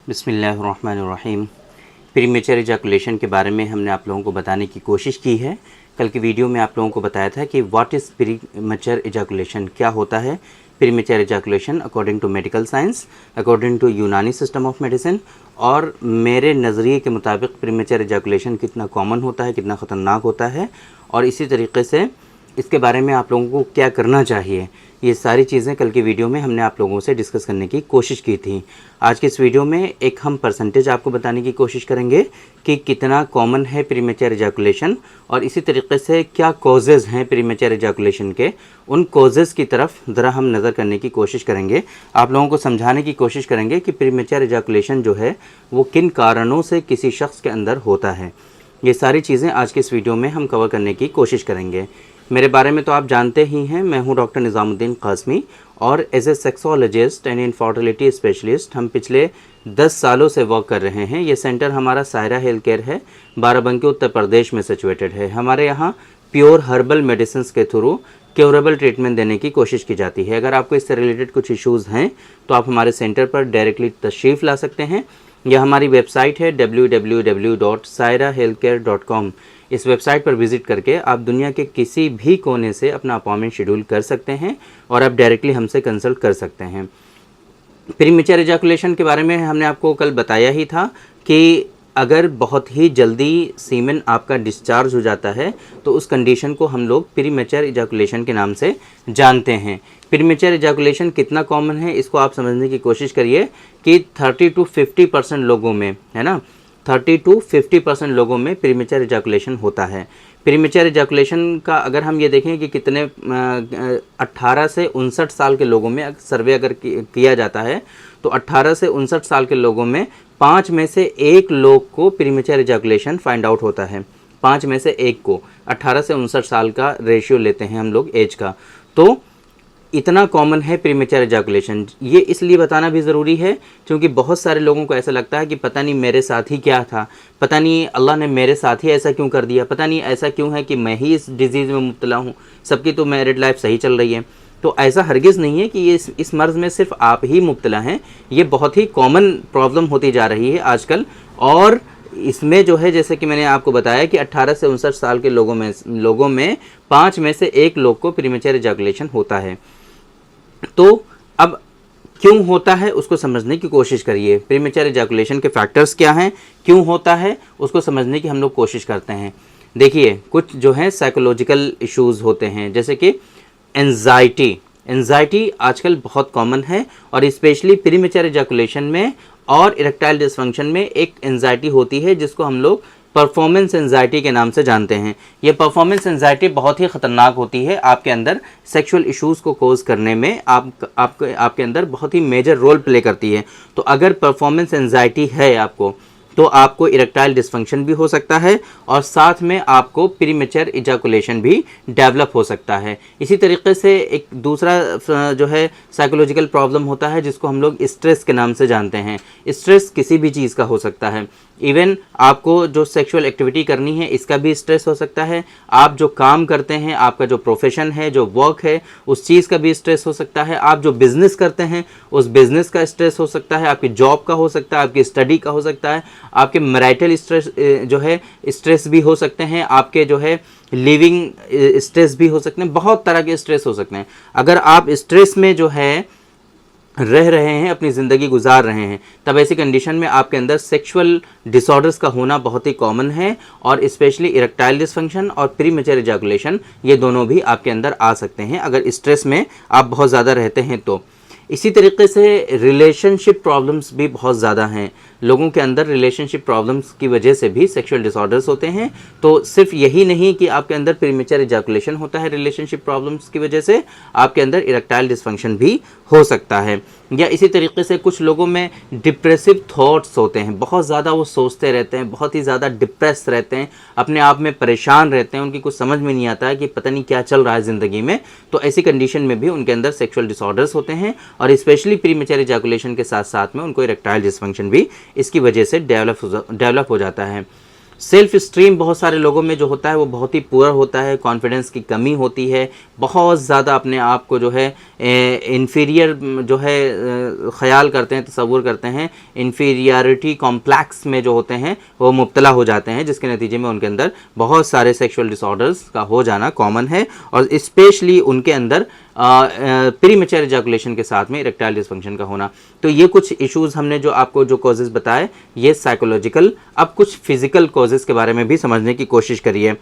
बिस्मिल्लाहिर्रहमानिर्रहीम। Premature ejaculation के बारे में हमने आप लोगों को बताने की कोशिश की है। कल की वीडियो में आप लोगों को बताया था कि व्हाट इज़ प्रीमेचर इजैकुलेशन, क्या होता है premature ejaculation according to medical science, according to Unani system of medicine, और मेरे नज़रिए के मुताबिक प्रीमेचर इजैकुलेशन कितना कॉमन होता है, कितना ख़तरनाक होता है, और इसी तरीके से इसके बारे में आप लोगों को क्या करना चाहिए। ये सारी चीज़ें कल की वीडियो में हमने आप लोगों से डिस्कस करने की कोशिश की थी। आज के इस वीडियो में एक हम परसेंटेज आपको बताने की कोशिश करेंगे कि कितना कॉमन है प्रीमेचर इजैकुलेशन, और इसी तरीके से क्या कॉजेज़ हैं प्रीमेचर इजैकुलेशन के, उन कॉजेज़ की तरफ ज़रा हम नज़र करने की कोशिश करेंगे। आप लोगों को समझाने की कोशिश करेंगे कि प्रीमेचर इजैकुलेशन जो है वो किन कारणों से किसी शख्स के अंदर होता है। ये सारी चीज़ें आज के इस वीडियो में हम कवर करने की कोशिश करेंगे। मेरे बारे में तो आप जानते ही हैं, मैं हूं डॉक्टर निज़ामुद्दीन कासमी, और as a sexologist and infertility specialist हम पिछले 10 सालों से वर्क कर रहे हैं। ये सेंटर हमारा सायरा हेल्थ केयर है, बाराबंकी उत्तर प्रदेश में सिचुएटेड है। हमारे यहाँ प्योर हर्बल मेडिसिन के थ्रू क्योरेबल ट्रीटमेंट देने की कोशिश की जाती है। अगर आपको इससे रिलेटेड कुछ इश्यूज़ हैं तो आप हमारे सेंटर पर डायरेक्टली तशरीफ़ ला सकते हैं। यह हमारी वेबसाइट है www.sairahealthcare.com। इस वेबसाइट पर विज़िट करके आप दुनिया के किसी भी कोने से अपना अपॉइंटमेंट शेड्यूल कर सकते हैं और आप डायरेक्टली हमसे कंसल्ट कर सकते हैं। प्रीमेचर इजैकुलेशन के बारे में हमने आपको कल बताया ही था कि अगर बहुत ही जल्दी सीमेन आपका डिस्चार्ज हो जाता है तो उस कंडीशन को हम लोग प्रीमेचर इजैकुलेशन के नाम से जानते हैं। प्रीमेचर इजैकुलेशन कितना कॉमन है इसको आप समझने की कोशिश करिए कि 30 to 50% लोगों में, है ना, 30 to 50% लोगों में प्रीमेचर इजैकुलेशन होता है। प्रीमेचर इजैकुलेशन का अगर हम ये देखें कि कितने 18 से 59 साल के लोगों में सर्वे अगर किया जाता है तो 18 से 59 साल के लोगों में 5 में से 1 लोग को प्रीमेचर इजैकुलेशन फाइंड आउट होता है। 5 में से 1 को, 18 से 59 साल का रेशियो लेते हैं हम लोग एज का, तो इतना कॉमन है प्रीमेचर इजैकुलेशन। ये इसलिए बताना भी ज़रूरी है क्योंकि बहुत सारे लोगों को ऐसा लगता है कि पता नहीं मेरे साथ ही क्या था, पता नहीं अल्लाह ने मेरे साथ ही ऐसा क्यों कर दिया, पता नहीं ऐसा क्यों है कि मैं ही इस डिज़ीज़ में मुब्तला हूँ, सबकी तो मैरिड लाइफ सही चल रही है। तो ऐसा हरगिज़ नहीं है कि ये इस मर्ज़ में सिर्फ आप ही मुब्तला हैं। ये बहुत ही कॉमन प्रॉब्लम होती जा रही है आजकल, और इसमें जो है जैसे कि मैंने आपको बताया कि 18 से 59 साल के लोगों में 5 में से 1 लोग को प्रीमेचर इजैकुलेशन होता है। तो अब क्यों होता है उसको समझने की कोशिश करिए। प्रीमेचर इजैकुलेशन के फैक्टर्स क्या हैं, क्यों होता है उसको समझने की हम लोग कोशिश करते हैं। देखिए, कुछ जो है साइकोलॉजिकल इश्यूज़ होते हैं, जैसे कि एंजाइटी आजकल बहुत कॉमन है, और स्पेशली प्रीमेचर इजैकुलेशन में और इरेक्टाइल डिसफंक्शन में एक एंजाइटी होती है जिसको हम लोग परफॉर्मेंस एंजाइटी के नाम से जानते हैं। ये परफॉर्मेंस एंजाइटी बहुत ही ख़तरनाक होती है, आपके अंदर सेक्सुअल इश्यूज़ को कोज करने में आपके अंदर बहुत ही मेजर रोल प्ले करती है। तो अगर परफॉर्मेंस एंजाइटी है आपको तो आपको इरेक्टाइल डिसफंक्शन भी हो सकता है और साथ में आपको प्रीमेचर इजैकुलेशन भी डेवलप हो सकता है। इसी तरीके से एक दूसरा जो है साइकोलॉजिकल प्रॉब्लम होता है जिसको हम लोग स्ट्रेस के नाम से जानते हैं। स्ट्रेस किसी भी चीज़ का हो सकता है, इवन आपको जो सेक्सुअल एक्टिविटी करनी है इसका भी स्ट्रेस हो सकता है, आप जो काम करते हैं, आपका जो प्रोफेशन है, जो वर्क है, उस चीज़ का भी स्ट्रेस हो सकता है, आप जो बिज़नेस करते हैं उस बिज़नेस का स्ट्रेस हो सकता है, आपकी जॉब का हो सकता है, आपकी स्टडी का हो सकता है, आपके मैरिटल स्ट्रेस जो है स्ट्रेस भी हो सकते हैं, आपके जो है लिविंग स्ट्रेस भी हो सकते हैं, बहुत तरह के स्ट्रेस हो सकते हैं। अगर आप स्ट्रेस में जो है रह रहे हैं, अपनी ज़िंदगी गुजार रहे हैं, तब ऐसी कंडीशन में आपके अंदर सेक्सुअल डिसऑर्डर्स का होना बहुत ही कॉमन है, और स्पेशली इरेक्टाइल डिसफंक्शन और प्रीमेचर इजैकुलेशन ये दोनों भी आपके अंदर आ सकते हैं अगर स्ट्रेस में आप बहुत ज़्यादा रहते हैं तो। इसी तरीके से रिलेशनशिप प्रॉब्लम्स भी बहुत ज़्यादा हैं, लोगों के अंदर रिलेशनशिप प्रॉब्लम्स की वजह से भी सेक्सुअल डिसऑर्डर्स होते हैं। तो सिर्फ यही नहीं कि आपके अंदर प्रीमेचर इजैकुलेशन होता है रिलेशनशिप प्रॉब्लम्स की वजह से, आपके अंदर इरेक्टाइल डिसफंक्शन भी हो सकता है। या इसी तरीके से कुछ लोगों में डिप्रेसिव थॉट्स होते हैं, बहुत ज़्यादा वो सोचते रहते हैं, बहुत ही ज़्यादा डिप्रेस रहते हैं, अपने आप में परेशान रहते हैं, उनकी कुछ समझ में नहीं आता है कि पता नहीं क्या चल रहा है ज़िंदगी में। तो ऐसी कंडीशन में भी उनके अंदर सेक्सुअल डिसऑर्डर्स होते हैं, और स्पेशली प्रीमेचर इजैकुलेशन के साथ साथ में उनको इरेक्टाइल डिसफंक्शन भी इसकी वजह से डेवलप हो जाता है। सेल्फ स्टीम बहुत सारे लोगों में जो होता है वो बहुत ही पुअर होता है, कॉन्फिडेंस की कमी होती है, बहुत ज़्यादा अपने आप को जो है इन्फीरियर जो है ख्याल करते हैं, तसव्वुर करते हैं, इन्फीरियरिटी कॉम्प्लेक्स में जो होते हैं वो मुब्तला हो जाते हैं, जिसके नतीजे में उनके अंदर बहुत सारे सेक्सुअल डिसऑर्डर्स का हो जाना कॉमन है। और स्पेशली उनके अंदर प्रीमेच्योर इजैकुलेशन के साथ में इरेक्टाइल डिसफंक्शन का होना। तो ये कुछ इश्यूज हमने जो आपको जो कॉजेज़ बताए ये साइकोलॉजिकल। अब कुछ फिजिकल कॉजेज़ के बारे में भी समझने की कोशिश करिए।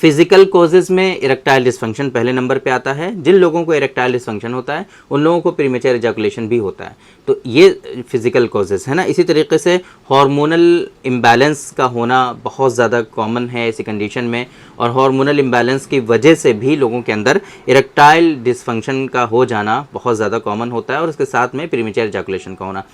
फिजिकल कॉजेज़ में इरेक्टाइल डिसफंक्शन पहले नंबर पे आता है। जिन लोगों को इरेक्टाइल डिसफंक्शन होता है उन लोगों को प्रीमेच्योर इजैकुलेशन भी होता है, तो ये फिजिकल कॉजेज़ है ना। इसी तरीके से हार्मोनल इम्बैलेंस का होना बहुत ज़्यादा कॉमन है ऐसी कंडीशन में, और हार्मोनल इम्बैलेंस की वजह से भी लोगों के अंदर इरेक्टाइल डिसफंक्शन का हो जाना बहुत ज़्यादा कॉमन होता है, और उसके साथ में प्रीमेच्योर इजैकुलेशन का होना।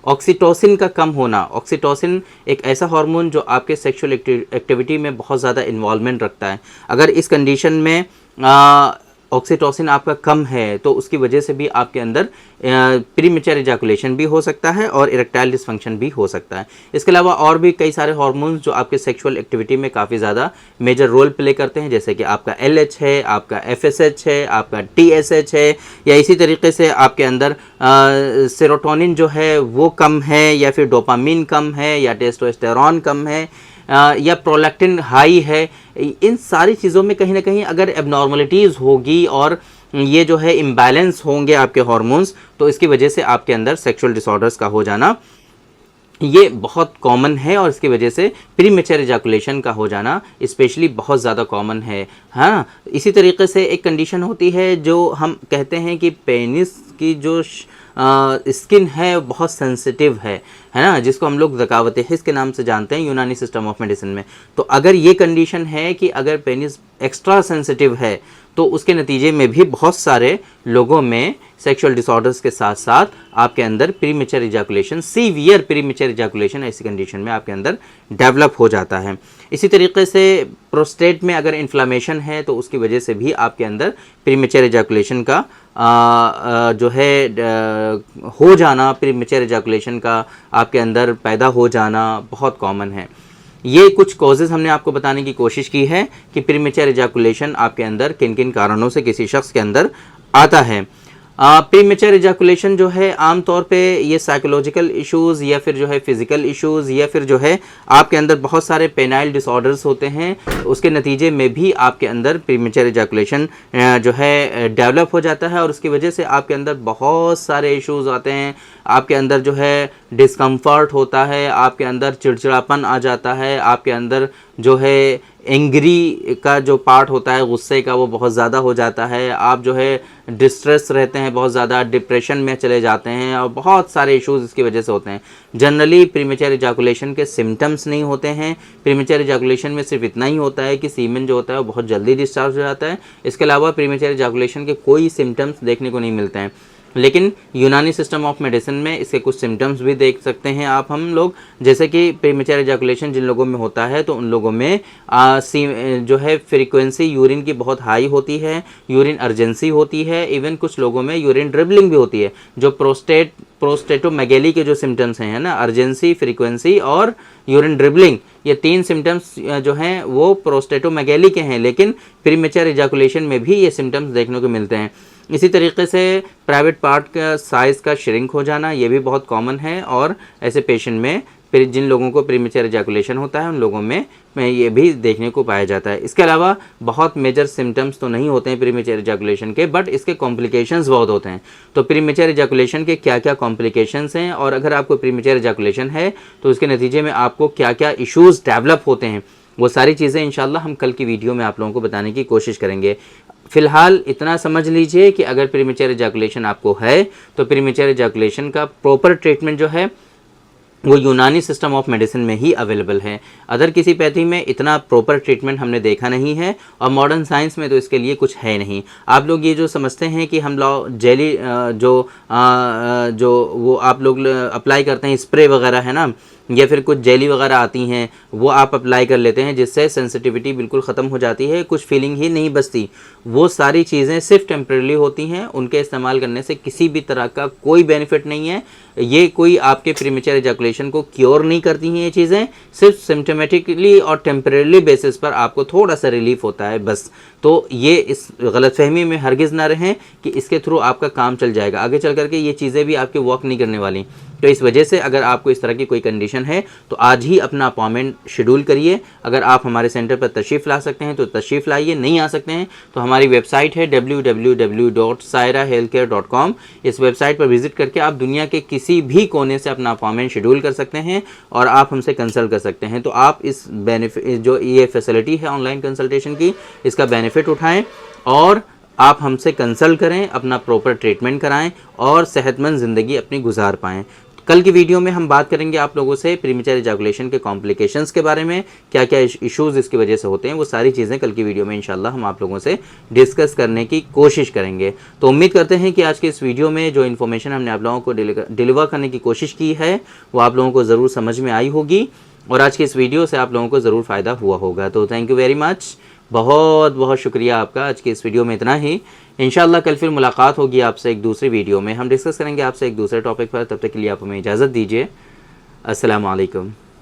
ऑक्सीटोसिन का कम होना। ऑक्सीटोसिन एक ऐसा हार्मोन जो आपके सेक्सुअल एक्टिविटी में बहुत ज़्यादा इन्वॉल्वमेंट रखता है। अगर इस कंडीशन में ऑक्सीटोसिन आपका कम है तो उसकी वजह से भी आपके अंदर प्रीमेच्योर इजैकुलेशन भी हो सकता है और इरेक्टाइल डिसफंक्शन भी हो सकता है। इसके अलावा और भी कई सारे हार्मोन्स जो आपके सेक्सुअल एक्टिविटी में काफ़ी ज़्यादा मेजर रोल प्ले करते हैं, जैसे कि आपका LH है, आपका FSH है, आपका TSH है, या इसी तरीके से आपके अंदर सेरोटोनिन जो है वो कम है, या फिर डोपामिन कम है, या टेस्टोस्टेरॉन कम है, या प्रोलैक्टिन हाई है। इन सारी चीज़ों में कहीं ना कहीं अगर एबनॉर्मलिटीज़ होगी और ये जो है इम्बैलेंस होंगे आपके हार्मोन्स, तो इसकी वजह से आपके अंदर सेक्सुअल डिसऑर्डर्स का हो जाना ये बहुत कॉमन है, और इसकी वजह से प्रीमेच्योर इजैकुलेशन का हो जाना स्पेशली बहुत ज़्यादा कॉमन है। हाँ, इसी तरीके से एक कंडीशन होती है जो हम कहते हैं कि पेनिस की जो स्किन है बहुत सेंसिटिव है ना, जिसको हम लोग ज़कावत हिस के नाम से जानते हैं यूनानी सिस्टम ऑफ मेडिसिन में। तो अगर ये कंडीशन है कि अगर पेनिस एक्स्ट्रा सेंसिटिव है तो उसके नतीजे में भी बहुत सारे लोगों में सेक्सुअल डिसऑर्डर्स के साथ साथ आपके अंदर premature ejaculation, severe premature ejaculation ऐसी कंडीशन में आपके अंदर डेवलप हो जाता है। इसी तरीके से प्रोस्टेट में अगर इन्फ्लामेशन है तो उसकी वजह से भी आपके अंदर प्रीमेच्योर इजैकुलेशन का जो है हो जाना, प्रीमेच्योर इजैकुलेशन का आपके अंदर पैदा हो जाना बहुत कॉमन है। ये कुछ कॉजेज़ हमने आपको बताने की कोशिश की है कि प्रीमेच्योर इजैकुलेशन आपके अंदर किन किन कारणों से किसी शख्स के अंदर आता है। प्रीमेच्योर इजैकुलेशन जो है आमतौर पे ये साइकोलॉजिकल इश्यूज़ या फिर जो है फिज़िकल इश्यूज़ या फिर जो है आपके अंदर बहुत सारे पेनाइल डिसऑर्डर्स होते हैं, उसके नतीजे में भी आपके अंदर प्रीमेच्योर इजैकुलेशन जो है डेवलप हो जाता है, और उसकी वजह से आपके अंदर बहुत सारे इश्यूज़ आते हैं। आपके अंदर जो है डिस्कम्फर्ट होता है, आपके अंदर चिड़चिड़ापन आ जाता है, आपके अंदर जो है एंग्री का जो पार्ट होता है गुस्से का वो बहुत ज़्यादा हो जाता है, आप जो है डिस्ट्रेस रहते हैं, बहुत ज़्यादा डिप्रेशन में चले जाते हैं, और बहुत सारे इश्यूज़ इसकी वजह से होते हैं। जनरली प्रीमेच्योर इजैकुलेशन के सिम्टम्स नहीं होते हैं। प्रीमेच्योर इजैकुलेशन में सिर्फ इतना ही होता है कि सीमेन जो होता है वो बहुत जल्दी डिस्चार्ज हो जाता है। इसके अलावा प्रीमेच्योर इजैकुलेशन के कोई सिम्टम्स देखने को नहीं मिलते हैं। लेकिन यूनानी सिस्टम ऑफ मेडिसिन में इसके कुछ सिम्टम्स भी देख सकते हैं आप हम लोग, जैसे कि प्रीमेच्योर इजैकुलेशन जिन लोगों में होता है तो उन लोगों में जो है फ्रीक्वेंसी यूरिन की बहुत हाई होती है, यूरिन अर्जेंसी होती है, इवन कुछ लोगों में यूरिन ड्रिबलिंग भी होती है। जो प्रोस्टेटोमेगेली के जो सिम्टम्स हैं ना, अर्जेंसी, फ्रीक्वेंसी और यूरिन ड्रिबलिंग, ये तीन सिम्टम्स जो हैं वो प्रोस्टेटोमेगेली के हैं, लेकिन प्रीमेच्योर इजैकुलेशन में भी ये सिम्टम्स देखने को मिलते हैं। इसी तरीके से प्राइवेट पार्ट का साइज़ का श्रिंक हो जाना ये भी बहुत कॉमन है, और ऐसे पेशेंट में फिर जिन लोगों को प्रीमेच्योर इजैकुलेशन होता है उन लोगों में ये भी देखने को पाया जाता है। इसके अलावा बहुत मेजर सिम्टम्स तो नहीं होते हैं प्रीमेच्योर इजैकुलेशन के, बट इसके कॉम्प्लिकेशंस बहुत होते हैं। तो प्रीमेच्योर इजैकुलेशन के क्या क्या कॉम्प्लिकेशंस हैं, और अगर आपको प्रीमेच्योर इजैकुलेशन है तो उसके नतीजे में आपको क्या क्या इश्यूज़ डेवलप होते हैं, वो सारी चीज़ें इंशाल्लाह हम कल की वीडियो में आप लोगों को बताने की कोशिश करेंगे। फ़िलहाल इतना समझ लीजिए कि अगर प्रीमेच्योर इजैकुलेशन आपको है तो प्रीमेच्योर इजैकुलेशन का प्रॉपर ट्रीटमेंट जो है वो यूनानी सिस्टम ऑफ मेडिसिन में ही अवेलेबल है। अदर किसी पैथी में इतना प्रॉपर ट्रीटमेंट हमने देखा नहीं है, और मॉडर्न साइंस में तो इसके लिए कुछ है नहीं। आप लोग ये जो समझते हैं कि हम लोग जेली जो वो आप लोग अप्लाई करते हैं स्प्रे वगैरह है ना, या फिर कुछ जेली वगैरह आती हैं वो आप अप्लाई कर लेते हैं, जिससे सेंसिटिविटी बिल्कुल ख़त्म हो जाती है, कुछ फीलिंग ही नहीं बचती। वो सारी चीज़ें सिर्फ टेम्परेरी होती हैं, उनके इस्तेमाल करने से किसी भी तरह का कोई बेनिफिट नहीं है। ये कोई आपके प्रीमेच्योर एजैकुलेशन को क्योर नहीं करती हैं, ये चीज़ें सिर्फ सिम्टोमेटिकली और टेम्परेरी बेसिस पर आपको थोड़ा सा रिलीफ होता है बस। तो ये इस गलतफहमी में हरगिज़ ना रहें कि इसके थ्रू आपका काम चल जाएगा, आगे चल करके ये चीज़ें भी आपके वर्क नहीं करने वाली। तो इस वजह से अगर आपको इस तरह की कोई कंडीशन है तो आज ही अपना अपॉइंटमेंट शेड्यूल करिए। अगर आप हमारे सेंटर पर तशरीफ़ ला सकते हैं तो तशरीफ़ लाइए, नहीं आ सकते हैं तो हमारी वेबसाइट है www.sairahealthcare.com। इस वेबसाइट पर विज़िट करके आप दुनिया के किसी भी कोने से अपना अपॉइंटमेंट शेड्यूल कर सकते हैं और आप हमसे कंसल्ट कर सकते हैं। तो आप इस बेनिफिट जो ये फैसिलिटी है ऑनलाइन कंसल्टेशन की, इसका बेनिफिट उठाएँ और आप हमसे कंसल्ट करें, अपना प्रॉपर ट्रीटमेंट कराएं और सेहतमंद ज़िंदगी अपनी गुजार पाएं। कल की वीडियो में हम बात करेंगे आप लोगों से प्रीमेच्योर एजैकुलेशन के कॉम्प्लिकेशंस के बारे में, क्या क्या इश्यूज़ इसकी वजह से होते हैं, वो सारी चीज़ें कल की वीडियो में इंशाल्लाह हम आप लोगों से डिस्कस करने की कोशिश करेंगे। तो उम्मीद करते हैं कि आज के इस वीडियो में जो इन्फॉर्मेशन हमने आप लोगों को डिलीवर करने की कोशिश की है वो आप लोगों को ज़रूर समझ में आई होगी और आज की इस वीडियो से आप लोगों को ज़रूर फ़ायदा हुआ होगा। तो थैंक यू वेरी मच, बहुत बहुत शुक्रिया आपका। आज की इस वीडियो में इतना ही। इंशाल्लाह कल फिर मुलाकात होगी आपसे एक दूसरी वीडियो में, हम डिस्कस करेंगे आपसे एक दूसरे टॉपिक पर। तब तक के लिए आप हमें इजाज़त दीजिए। अस्सलाम वालेकुम।